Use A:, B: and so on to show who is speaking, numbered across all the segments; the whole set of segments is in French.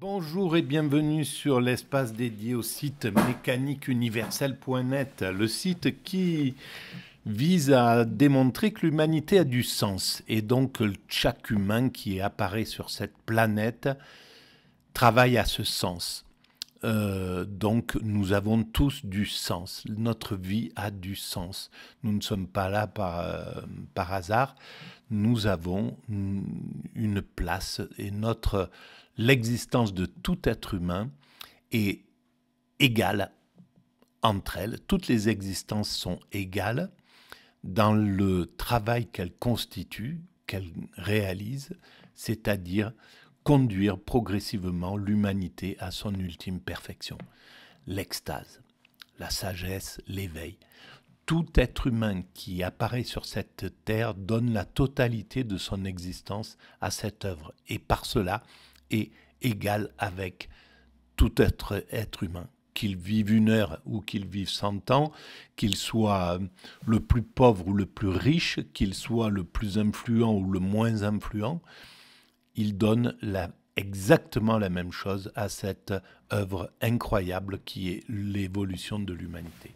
A: Bonjour et bienvenue sur l'espace dédié au site mécaniqueuniverselle.net, le site qui vise à démontrer que l'humanité a du sens et donc chaque humain qui apparaît sur cette planète travaille à ce sens. Donc nous avons tous du sens, notre vie a du sens. Nous ne sommes pas là par hasard, nous avons une place et l'existence de tout être humain est égale entre elles. Toutes les existences sont égales dans le travail qu'elles constituent, qu'elles réalisent, c'est-à-dire conduire progressivement l'humanité à son ultime perfection. L'extase, la sagesse, l'éveil. Tout être humain qui apparaît sur cette terre donne la totalité de son existence à cette œuvre et par cela est égal avec tout être humain. Qu'il vive 1 heure ou qu'il vive 100 ans, qu'il soit le plus pauvre ou le plus riche, qu'il soit le plus influent ou le moins influent, il donne exactement la même chose à cette œuvre incroyable qui est l'évolution de l'humanité.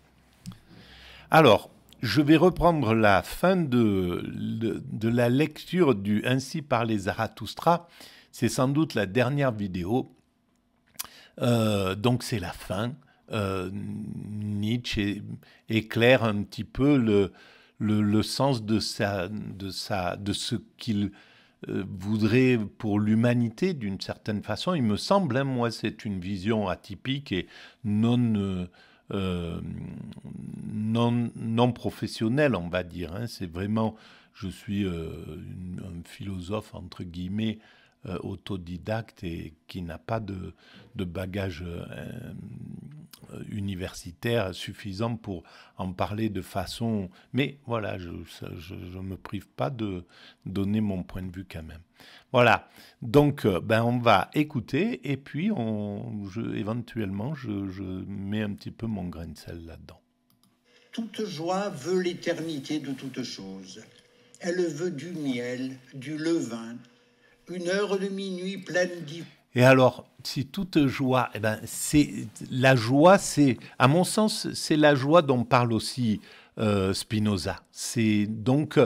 A: Alors, je vais reprendre la fin de la lecture du Ainsi parlait Zarathustra. C'est sans doute la dernière vidéo. Donc c'est la fin. Nietzsche éclaire un petit peu le sens de ce qu'il voudrait pour l'humanité d'une certaine façon. Il me semble, hein, moi c'est une vision atypique et non professionnelle, on va dire. Hein. C'est vraiment, je suis un philosophe entre guillemets, autodidacte et qui n'a pas de bagage universitaire suffisant pour en parler de façon... Mais voilà, je ne me prive pas de donner mon point de vue quand même. Voilà, donc on va écouter et puis éventuellement je mets un petit peu mon grain de sel là-dedans.
B: Toute joie veut l'éternité de toutes choses. Elle veut du miel, du levain, 1 heure de minuit pleine d'ivrogne.
A: Et alors, si toute joie, c'est la joie, c'est, à mon sens, c'est la joie dont parle aussi Spinoza. C'est donc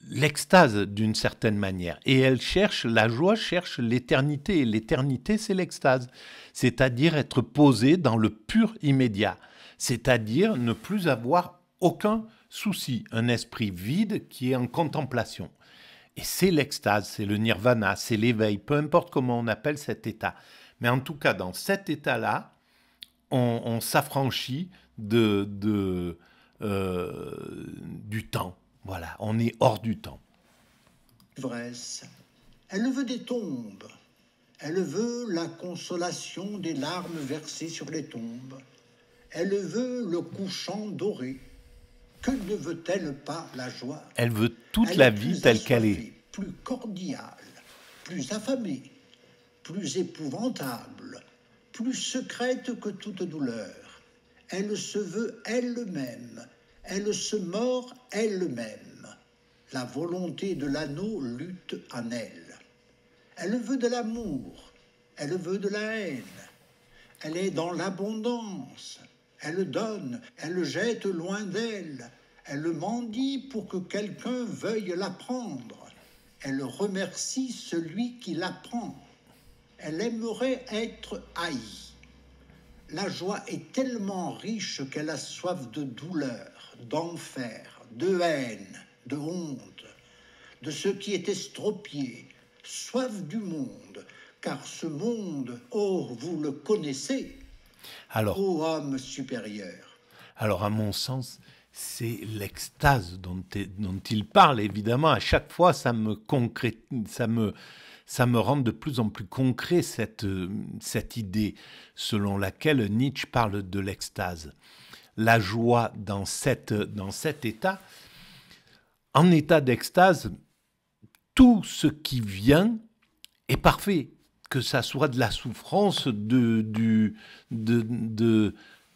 A: l'extase d'une certaine manière. Et la joie cherche l'éternité. Et l'éternité, c'est l'extase. C'est-à-dire être posé dans le pur immédiat. C'est-à-dire ne plus avoir aucun souci. Un esprit vide qui est en contemplation. Et c'est l'extase, c'est le nirvana, c'est l'éveil, peu importe comment on appelle cet état. Mais en tout cas, dans cet état-là, on s'affranchit du temps. Voilà, on est hors du temps.
B: Elle veut des tombes. Elle veut la consolation des larmes versées sur les tombes. Elle veut le couchant doré. Que ne veut-elle pas la joie?
A: Elle veut toute la vie telle qu'elle est.
B: Plus cordiale, plus affamée, plus épouvantable, plus secrète que toute douleur. Elle se veut elle-même, elle se mord elle-même. La volonté de l'anneau lutte en elle. Elle veut de l'amour, elle veut de la haine. Elle est dans l'abondance. Elle donne, elle jette loin d'elle. Elle mendie pour que quelqu'un veuille la prendre. Elle remercie celui qui la prend. Elle aimerait être haïe. La joie est tellement riche qu'elle a soif de douleur, d'enfer, de haine, de honte, de ce qui est estropié, soif du monde, car ce monde, oh, vous le connaissez, ô homme supérieur.
A: Alors, à mon sens, c'est l'extase dont il parle, évidemment. À chaque fois, ça me rend de plus en plus concret cette idée selon laquelle Nietzsche parle de l'extase. La joie dans cet état, en état d'extase, tout ce qui vient est parfait. Que ça soit de la souffrance, de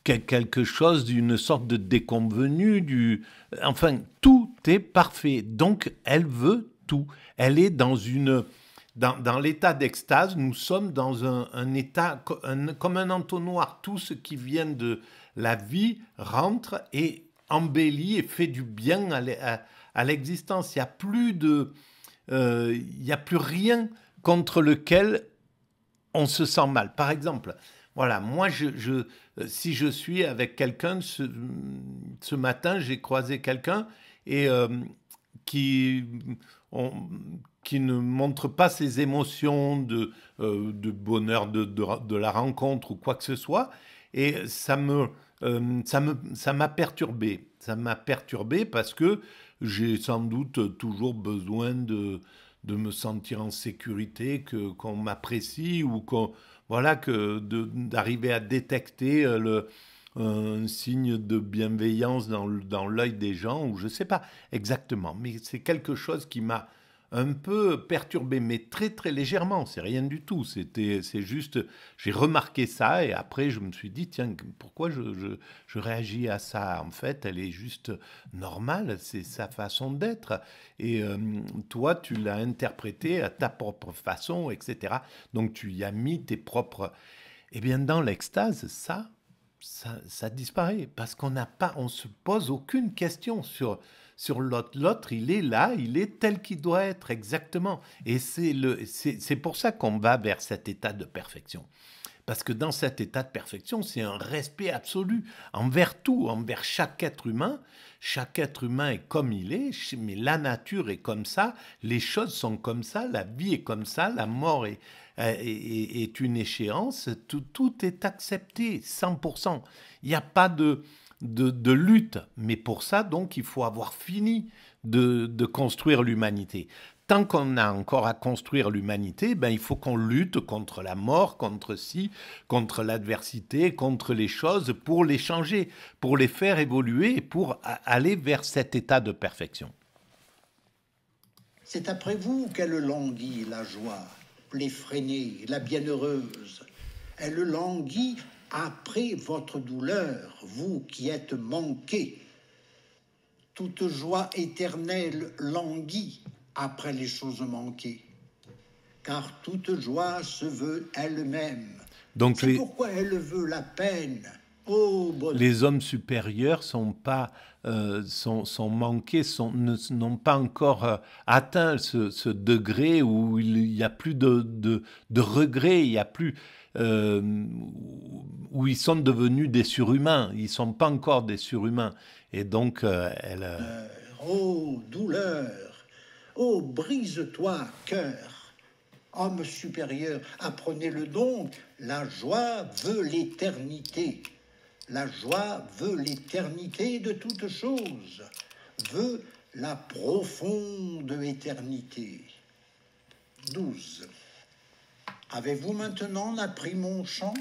A: quelque chose, d'une sorte de déconvenu, enfin, tout est parfait. Donc, elle veut tout. Elle est dans une dans l'état d'extase, nous sommes dans un état comme un entonnoir. Tout ce qui vient de la vie rentre et embellit et fait du bien à l'existence. Il n'y a plus il y a plus rien contre lequel on se sent mal. Par exemple, voilà, moi, si je suis avec quelqu'un, ce matin, j'ai croisé quelqu'un et qui, on- qui ne montre pas ses émotions de bonheur de la rencontre ou quoi que ce soit. Et ça m'a perturbé. Ça m'a perturbé parce que j'ai sans doute toujours besoin de me sentir en sécurité, qu'on m'apprécie ou voilà, d'arriver à détecter un signe de bienveillance dans l'œil des gens, ou je ne sais pas exactement, mais c'est quelque chose qui m'a un peu perturbé, mais très très légèrement, c'est rien du tout, c'est juste, j'ai remarqué ça et après je me suis dit, tiens, pourquoi je réagis à ça? En fait, elle est juste normale, c'est sa façon d'être, et toi, tu l'as interprété à ta propre façon, etc. Donc tu y as mis tes propres... Eh bien, dans l'extase, ça disparaît parce on se pose aucune question sur l'autre. L'autre, il est là, il est tel qu'il doit être exactement. Et c'est pour ça qu'on va vers cet état de perfection. Parce que dans cet état de perfection, c'est un respect absolu envers tout, envers chaque être humain. Chaque être humain est comme il est, mais la nature est comme ça, les choses sont comme ça, la vie est comme ça, la mort est une échéance, tout est accepté, 100%. Il n'y a pas de lutte, mais pour ça, donc, il faut avoir fini de construire l'humanité. Tant qu'on a encore à construire l'humanité, ben, il faut qu'on lutte contre la mort, contre l'adversité, contre les choses, pour les changer, pour les faire évoluer et pour aller vers cet état de perfection.
B: C'est après vous qu'elle languit la joie, l'effrénée, la bienheureuse. Elle languit après votre douleur, vous qui êtes manqués. Toute joie éternelle languit après les choses manquées, car toute joie se veut elle-même.
A: Donc
B: pourquoi elle veut la peine. Oh,
A: les hommes supérieurs sont manqués, n'ont pas encore atteint ce degré où il n'y a plus de regret, il y a plus où ils sont devenus des surhumains. Ils ne sont pas encore des surhumains. Et donc,
B: oh, douleur! Oh, brise-toi, cœur! Homme supérieur, apprenez-le donc, la joie veut l'éternité. La joie veut l'éternité de toutes choses, veut la profonde éternité. 12. Avez-vous maintenant appris mon chant?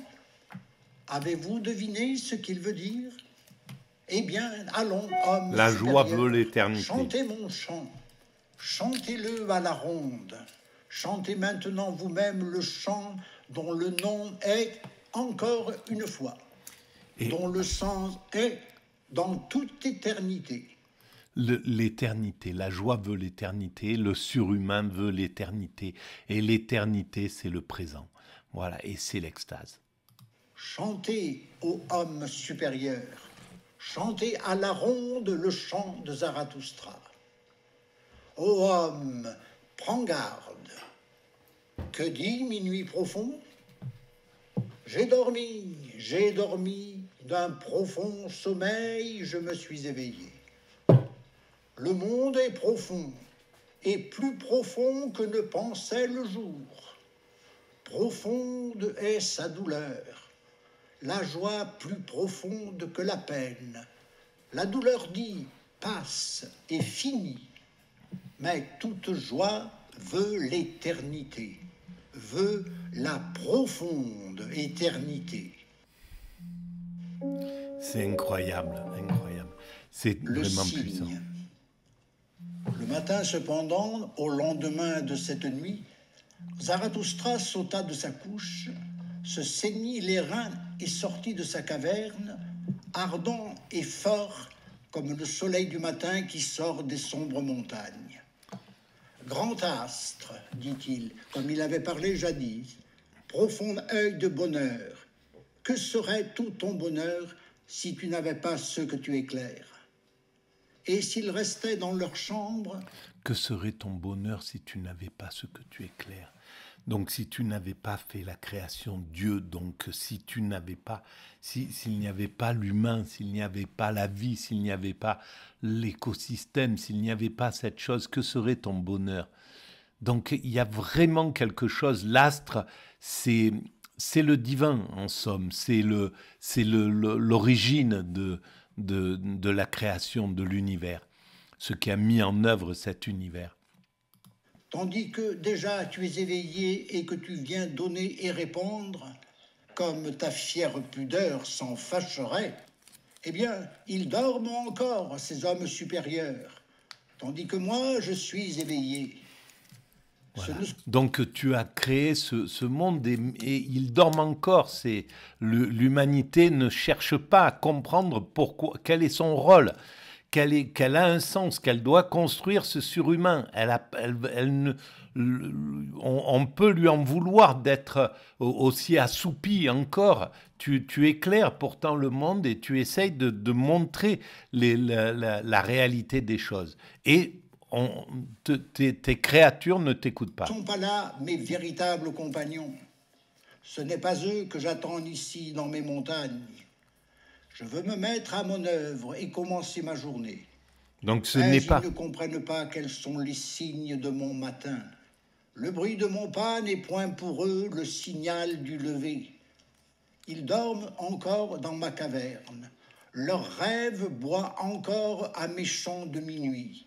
B: Avez-vous deviné ce qu'il veut dire? Eh bien, allons, homme
A: la joie
B: supérieur,
A: veut l'éternité.
B: Chantez mon chant, chantez-le à la ronde. Chantez maintenant vous-même le chant dont le nom est encore une fois, dont le sens est dans toute éternité.
A: L'éternité, la joie veut l'éternité, le surhumain veut l'éternité, et l'éternité, c'est le présent. Voilà, et c'est l'extase.
B: Chantez, ô homme supérieur, chantez à la ronde le chant de Zarathustra. Ô homme, prends garde. Que dit minuit profond? J'ai dormi, d'un profond sommeil, je me suis éveillé. Le monde est profond, et plus profond que ne pensait le jour. Profonde est sa douleur, la joie plus profonde que la peine. La douleur dit passe et finit, mais toute joie veut l'éternité, veut la profonde éternité.
A: C'est incroyable, incroyable. C'est vraiment puissant.
B: Le matin, cependant, au lendemain de cette nuit, Zarathustra sauta de sa couche, se ceignit les reins et sortit de sa caverne, ardent et fort comme le soleil du matin qui sort des sombres montagnes. Grand astre, dit-il, comme il avait parlé jadis, profond œil de bonheur, que serait tout ton bonheur si tu n'avais pas ce que tu éclaires? Et s'ils restaient dans leur chambre,
A: que serait ton bonheur si tu n'avais pas ce que tu éclaires? Donc si tu n'avais pas fait la création de Dieu, donc si tu n'avais pas, s'il n'y avait pas l'humain, s'il n'y avait pas la vie, s'il n'y avait pas l'écosystème, s'il n'y avait pas cette chose, que serait ton bonheur? Donc il y a vraiment quelque chose, l'astre, c'est le divin en somme, l'origine de la création de l'univers, ce qui a mis en œuvre cet univers.
B: tandis que déjà tu es éveillé et que tu viens donner et répondre, comme ta fière pudeur s'en fâcherait, eh bien, ils dorment encore, ces hommes supérieurs, tandis que moi, je suis éveillé.
A: Voilà. Donc tu as créé ce monde et il dorment encore. L'humanité ne cherche pas à comprendre pourquoi, quel est son rôle, qu'elle a un sens, qu'elle doit construire ce surhumain. On peut lui en vouloir d'être aussi assoupi encore. Tu éclaires pourtant le monde et tu essayes de montrer la réalité des choses. Et tes créatures ne t'écoutent pas.
B: Ne sont pas là mes véritables compagnons. Ce n'est pas eux que j'attends ici dans mes montagnes. Je veux me mettre à mon œuvre et commencer ma journée.
A: Donc ce n'est pas...
B: Ils ne comprennent pas quels sont les signes de mon matin. Le bruit de mon pas n'est point pour eux le signal du lever. Ils dorment encore dans ma caverne. Leur rêve boit encore à mes chants de minuit.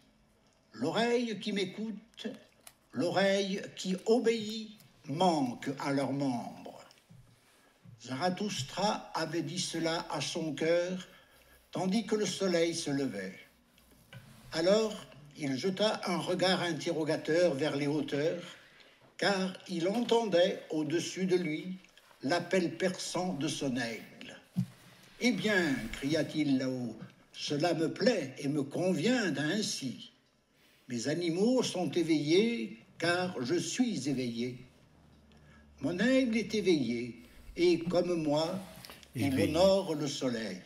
B: L'oreille qui m'écoute, l'oreille qui obéit, manque à leurs membres. Zarathustra avait dit cela à son cœur, tandis que le soleil se levait. Alors, il jeta un regard interrogateur vers les hauteurs, car il entendait au-dessus de lui l'appel perçant de son aigle. « Eh bien, cria-t-il là-haut, cela me plaît et me convient ainsi. Mes animaux sont éveillés, car je suis éveillé. Mon aigle est éveillé, et comme moi, il honore le soleil.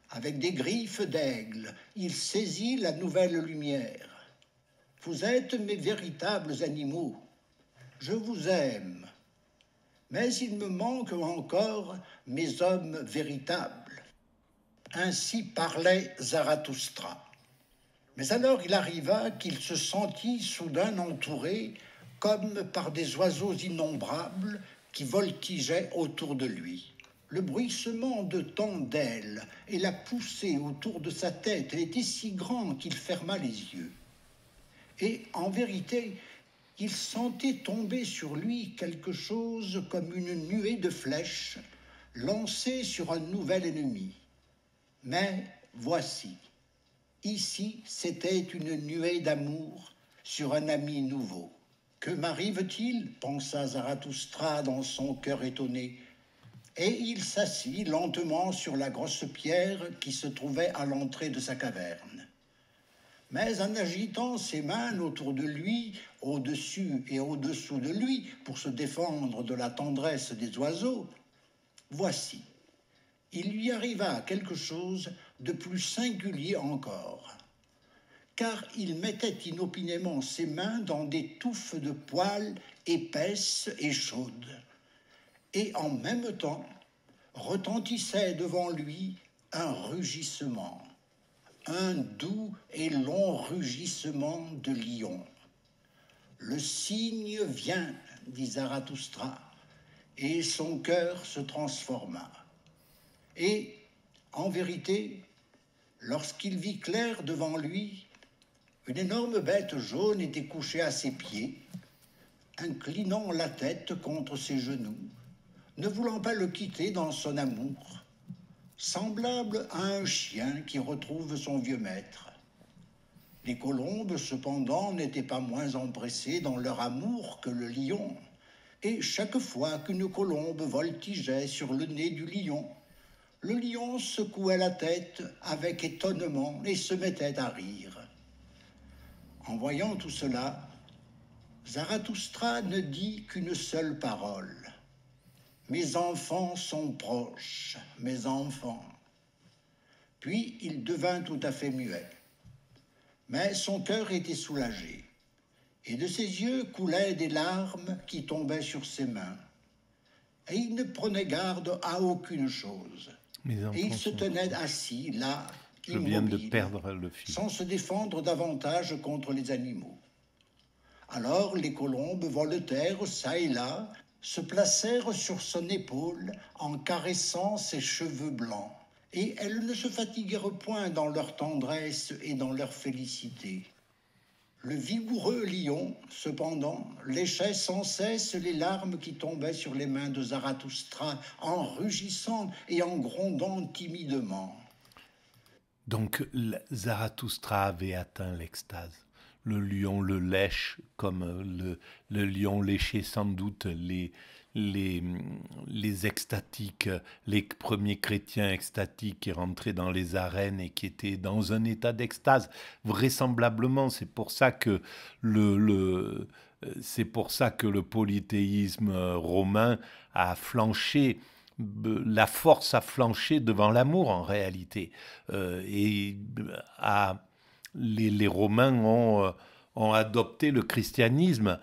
B: Avec des griffes d'aigle, il saisit la nouvelle lumière. Vous êtes mes véritables animaux. Je vous aime. Mais il me manque encore mes hommes véritables. » Ainsi parlait Zarathustra. Mais alors il arriva qu'il se sentit soudain entouré comme par des oiseaux innombrables qui voltigeaient autour de lui. Le bruissement de tant d'ailes et la poussée autour de sa tête était si grand qu'il ferma les yeux. Et en vérité, il sentait tomber sur lui quelque chose comme une nuée de flèches lancées sur un nouvel ennemi. Mais voici. Ici, c'était une nuée d'amour sur un ami nouveau. Que m'arrive-t-il? Pensa Zarathustra dans son cœur étonné. Et il s'assit lentement sur la grosse pierre qui se trouvait à l'entrée de sa caverne. Mais en agitant ses mains autour de lui, au-dessus et au-dessous de lui, pour se défendre de la tendresse des oiseaux, voici. Il lui arriva quelque chose de plus singulier encore, car il mettait inopinément ses mains dans des touffes de poils épaisses et chaudes, et en même temps retentissait devant lui un rugissement, un doux et long rugissement de lion. « Le cygne vient, dit Zarathustra, et son cœur se transforma. Et, en vérité, lorsqu'il vit clair devant lui, une énorme bête jaune était couchée à ses pieds, inclinant la tête contre ses genoux, ne voulant pas le quitter dans son amour, semblable à un chien qui retrouve son vieux maître. Les colombes, cependant, n'étaient pas moins empressées dans leur amour que le lion, et chaque fois qu'une colombe voltigeait sur le nez du lion, le lion secouait la tête avec étonnement et se mettait à rire. En voyant tout cela, Zarathustra ne dit qu'une seule parole. Mes enfants sont proches, mes enfants. Puis il devint tout à fait muet. Mais son cœur était soulagé, et de ses yeux coulaient des larmes qui tombaient sur ses mains. Et il ne prenait garde à aucune chose. Et il se tenait assis là,
A: Je viens de perdre le fil.
B: sans se défendre davantage contre les animaux. Alors les colombes voletèrent çà et là, se placèrent sur son épaule en caressant ses cheveux blancs. Et elles ne se fatiguèrent point dans leur tendresse et dans leur félicité. Le vigoureux lion, cependant, léchait sans cesse les larmes qui tombaient sur les mains de Zarathustra en rugissant et en grondant timidement.
A: Donc Zarathustra avait atteint l'extase. Le lion le lèche comme le lion léchait sans doute les extatiques, les premiers chrétiens extatiques qui rentraient dans les arènes et qui étaient dans un état d'extase. Vraisemblablement, c'est pour ça que c'est pour ça que le polythéisme romain a flanché. La force a flanché devant l'amour en réalité. Les Romains ont adopté le christianisme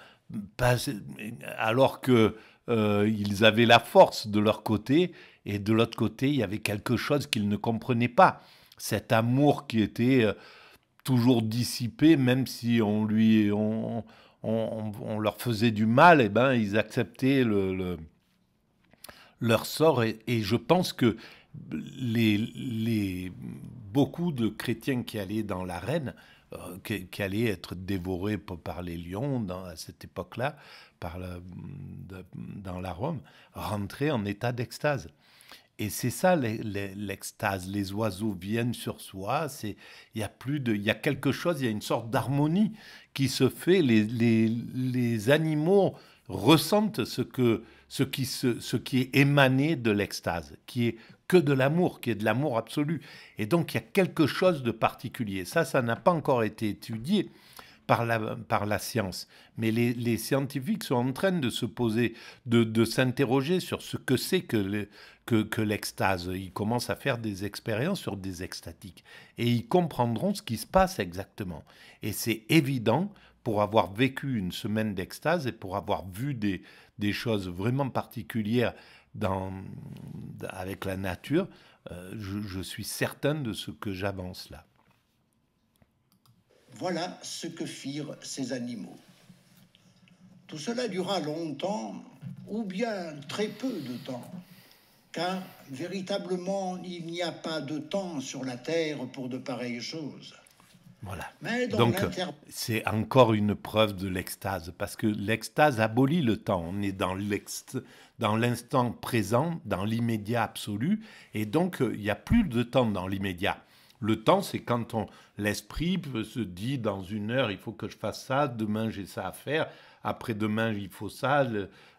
A: alors que ils avaient la force de leur côté, et de l'autre côté, il y avait quelque chose qu'ils ne comprenaient pas. Cet amour qui était toujours dissipé, même si on leur faisait du mal, et ben, ils acceptaient leur sort. Et je pense que beaucoup de chrétiens qui allaient dans l'arène, qui allaient être dévorés par les lions à cette époque-là, dans la Rome, rentraient en état d'extase. Et c'est ça l'extase. Les oiseaux viennent sur soi. Il y a quelque chose, il y a une sorte d'harmonie qui se fait. Les animaux ressentent ce qui est émané de l'extase, qui est que de l'amour, qui est de l'amour absolu. Et donc il y a quelque chose de particulier. Ça n'a pas encore été étudié par la science. Mais les scientifiques sont en train de se poser, de s'interroger sur ce que c'est que l'extase. Ils commencent à faire des expériences sur des extatiques. Et ils comprendront ce qui se passe exactement. Et c'est évident, pour avoir vécu une semaine d'extase et pour avoir vu des choses vraiment particulières avec la nature, je suis certain de ce que j'avance là.
B: Voilà ce que firent ces animaux. Tout cela dura longtemps, ou bien très peu de temps, car véritablement il n'y a pas de temps sur la terre pour de pareilles choses.
A: Voilà. Donc, c'est encore une preuve de l'extase, parce que l'extase abolit le temps. On est dans l'instant présent, dans l'immédiat absolu, et donc il n'y a plus de temps dans l'immédiat. Le temps, c'est quand l'esprit se dit dans une heure, il faut que je fasse ça, demain j'ai ça à faire, après-demain il faut ça,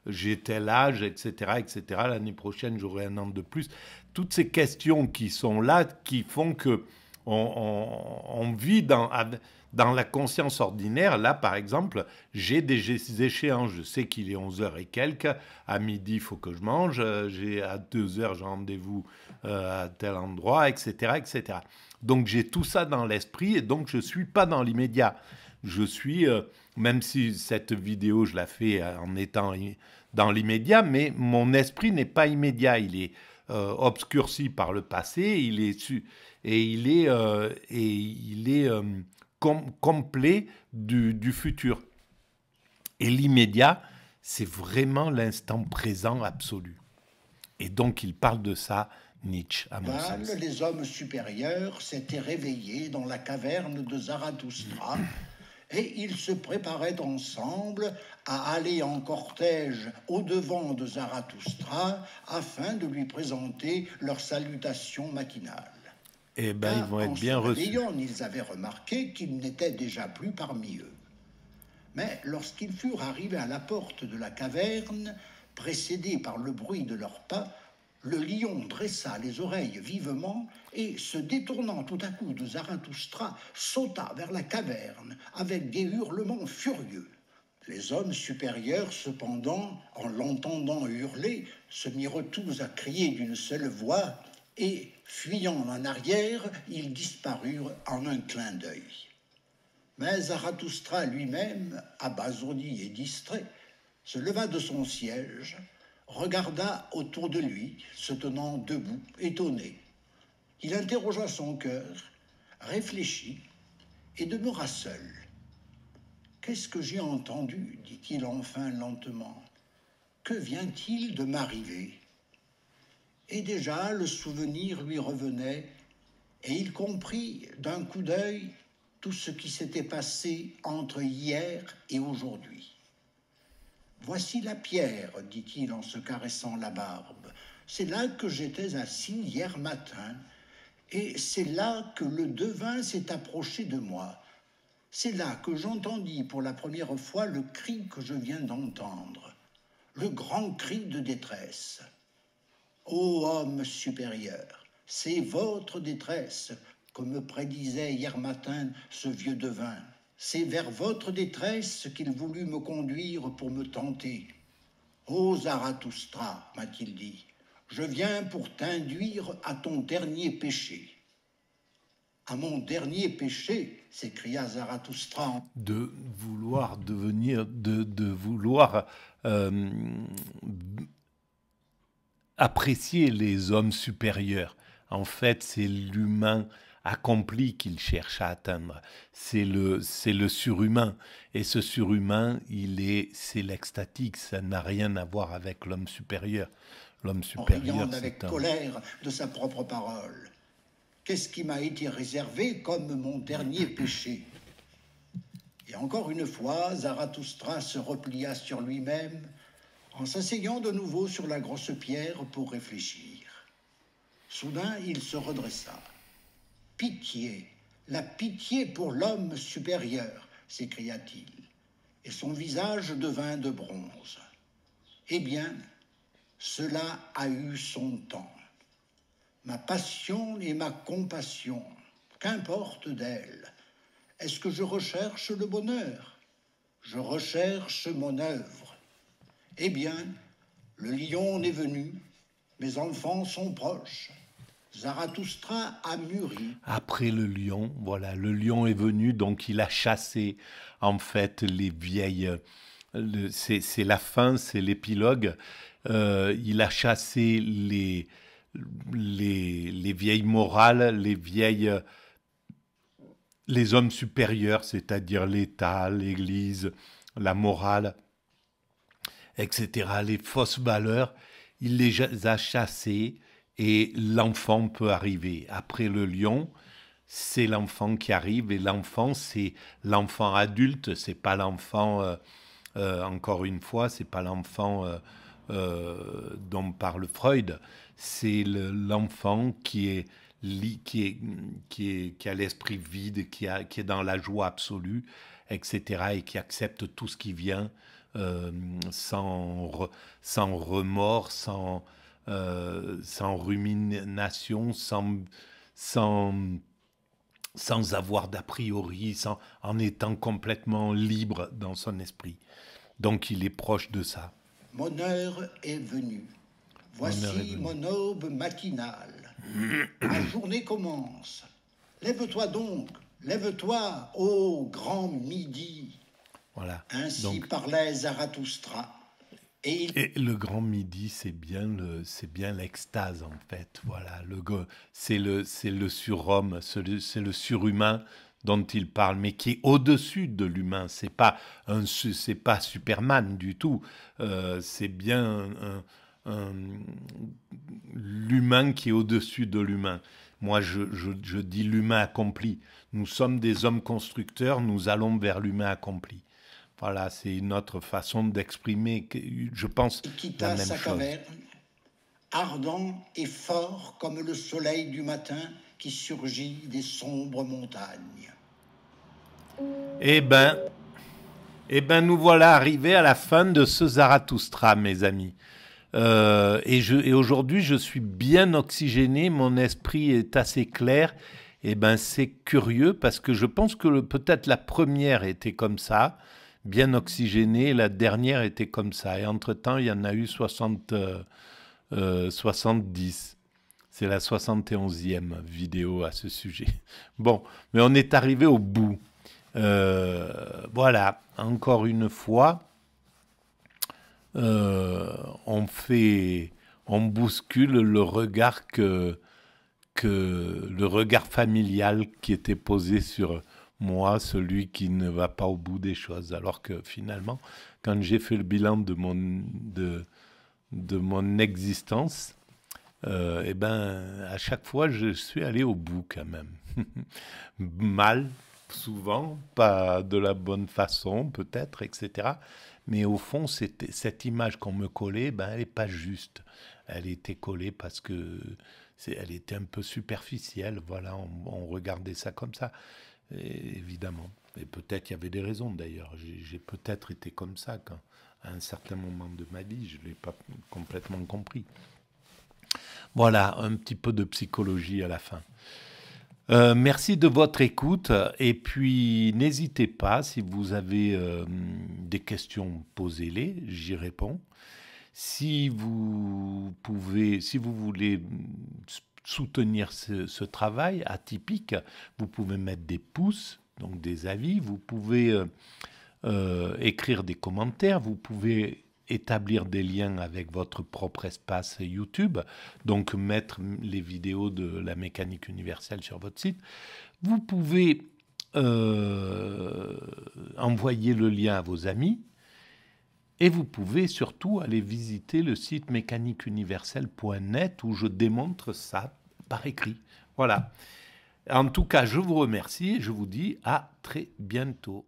A: j'ai tel âge, etc., etc. L'année prochaine j'aurai un an de plus. Toutes ces questions qui sont là, qui font que on vit dans la conscience ordinaire. Là, par exemple, j'ai des échéances. Je sais qu'il est 11h et quelques. À midi, il faut que je mange. À 2h, j'ai rendez-vous à tel endroit, etc., etc. Donc, j'ai tout ça dans l'esprit et donc je ne suis pas dans l'immédiat. Je suis, même si cette vidéo, je la fais en étant dans l'immédiat, mais mon esprit n'est pas immédiat. Il est obscurci par le passé, il est complet du futur. Et l'immédiat, c'est vraiment l'instant présent absolu. Et donc, il parle de ça, Nietzsche, à mon sens.
B: Les hommes supérieurs s'étaient réveillés dans la caverne de Zarathustra et ils se préparaient ensemble à aller en cortège au-devant de Zarathustra afin de lui présenter leur salutation matinale.
A: Eh bien, ils vont être bien reçus.
B: Ils avaient remarqué qu'il n'était déjà plus parmi eux. Mais lorsqu'ils furent arrivés à la porte de la caverne, précédés par le bruit de leurs pas, le lion dressa les oreilles vivement et, se détournant tout à coup de Zarathustra, sauta vers la caverne avec des hurlements furieux. Les hommes supérieurs, cependant, en l'entendant hurler, se mirent tous à crier d'une seule voix, et, fuyant en arrière, ils disparurent en un clin d'œil. Mais Zarathustra lui-même, abasourdi et distrait, se leva de son siège, regarda autour de lui, se tenant debout, étonné. Il interrogea son cœur, réfléchit et demeura seul. « Qu'est-ce que j'ai entendu » dit-il enfin lentement. « Que vient-il de m'arriver » Et déjà le souvenir lui revenait, et il comprit d'un coup d'œil tout ce qui s'était passé entre hier et aujourd'hui. « Voici la pierre, dit-il en se caressant la barbe. C'est là que j'étais assis hier matin, et c'est là que le devin s'est approché de moi. C'est là que j'entendis pour la première fois le cri que je viens d'entendre, le grand cri de détresse. Ô homme supérieur, c'est votre détresse que me prédisait hier matin ce vieux devin. C'est vers votre détresse qu'il voulut me conduire pour me tenter. Ô Zarathustra, m'a-t-il dit, je viens pour t'induire à ton dernier péché. À mon dernier péché, s'écria Zarathustra.
A: De vouloir devenir, de vouloir apprécier les hommes supérieurs. En fait, c'est l'humain accompli qu'il cherche à atteindre. C'est le surhumain. Et ce surhumain, c'est l'extatique. Ça n'a rien à voir avec l'homme supérieur. L'homme supérieur,
B: riant avec colère de sa propre parole. Qu'est-ce qui m'a été réservé comme mon dernier péché? Et encore une fois, Zarathustra se replia sur lui-même en s'asseyant de nouveau sur la grosse pierre pour réfléchir. Soudain, il se redressa. « Pitié, la pitié pour l'homme supérieur !» s'écria-t-il, et son visage devint de bronze. « Eh bien, cela a eu son temps. Ma passion et ma compassion, qu'importe d'elles? Est-ce que je recherche le bonheur? Je recherche mon œuvre. Eh bien, le lion est venu, mes enfants sont proches. Zarathustra a mûri.
A: Après le lion, voilà, le lion est venu, donc il a chassé en fait les vieilles... c'est la fin, c'est l'épilogue. Il a chassé les vieilles morales, les hommes supérieurs, c'est-à-dire l'État, l'Église, la morale, etc., les fausses valeurs, il les a chassés et l'enfant peut arriver. Après le lion, c'est l'enfant qui arrive et l'enfant, c'est l'enfant adulte, c'est pas l'enfant, encore une fois, c'est pas l'enfant dont parle Freud, c'est l'enfant qui a l'esprit vide, qui est dans la joie absolue, etc., et qui accepte tout ce qui vient sans remords, sans rumination, sans avoir d'a priori, en étant complètement libre dans son esprit. Donc il est proche de ça.
B: Mon heure est venue. Voici mon aube matinale. Ma journée commence. Lève-toi donc, lève-toi, ô grand midi.
A: Voilà.
B: Ainsi parlait Zarathustra.
A: Et le grand midi, c'est bien l'extase en fait. Voilà, c'est le surhomme, c'est le surhumain dont il parle, mais qui est au-dessus de l'humain. C'est pas Superman du tout. C'est bien l'humain qui est au-dessus de l'humain. Moi, je dis l'humain accompli. Nous sommes des hommes constructeurs, nous allons vers l'humain accompli. Voilà, c'est une autre façon d'exprimer, je pense, la même chose.
B: Caverne, ardent et fort comme le soleil du matin qui surgit des sombres montagnes.
A: Eh ben, nous voilà arrivés à la fin de ce Zarathustra, mes amis. Et aujourd'hui, je suis bien oxygéné, mon esprit est assez clair. Eh ben, c'est curieux parce que je pense que peut-être la première était comme ça, bien oxygénée. La dernière était comme ça. Et entre-temps, il y en a eu 70. C'est la 71e vidéo à ce sujet. Bon, mais on est arrivé au bout. Voilà, encore une fois, on bouscule le regard le regard familial qui était posé sur moi, celui qui ne va pas au bout des choses. Alors que finalement, quand j'ai fait le bilan de mon existence, à chaque fois, je suis allé au bout quand même. Mal, souvent, pas de la bonne façon, peut-être, etc. Mais au fond, cette image qu'on me collait, elle n'est pas juste. Elle était collée parce que elle était un peu superficielle. Voilà, on regardait ça comme ça, et, évidemment. Et peut-être il y avait des raisons d'ailleurs. J'ai peut-être été comme ça à un certain moment de ma vie. Je ne l'ai pas complètement compris. Voilà, un petit peu de psychologie à la fin. Merci de votre écoute et puis n'hésitez pas, si vous avez des questions, posez-les, j'y réponds. Si vous voulez soutenir ce travail atypique, vous pouvez mettre des pouces, donc des avis, vous pouvez écrire des commentaires, vous pouvez établir des liens avec votre propre espace YouTube, donc mettre les vidéos de la mécanique universelle sur votre site. Vous pouvez envoyer le lien à vos amis et vous pouvez surtout aller visiter le site mécaniqueuniverselle.net où je démontre ça par écrit. Voilà. En tout cas, je vous remercie et je vous dis à très bientôt.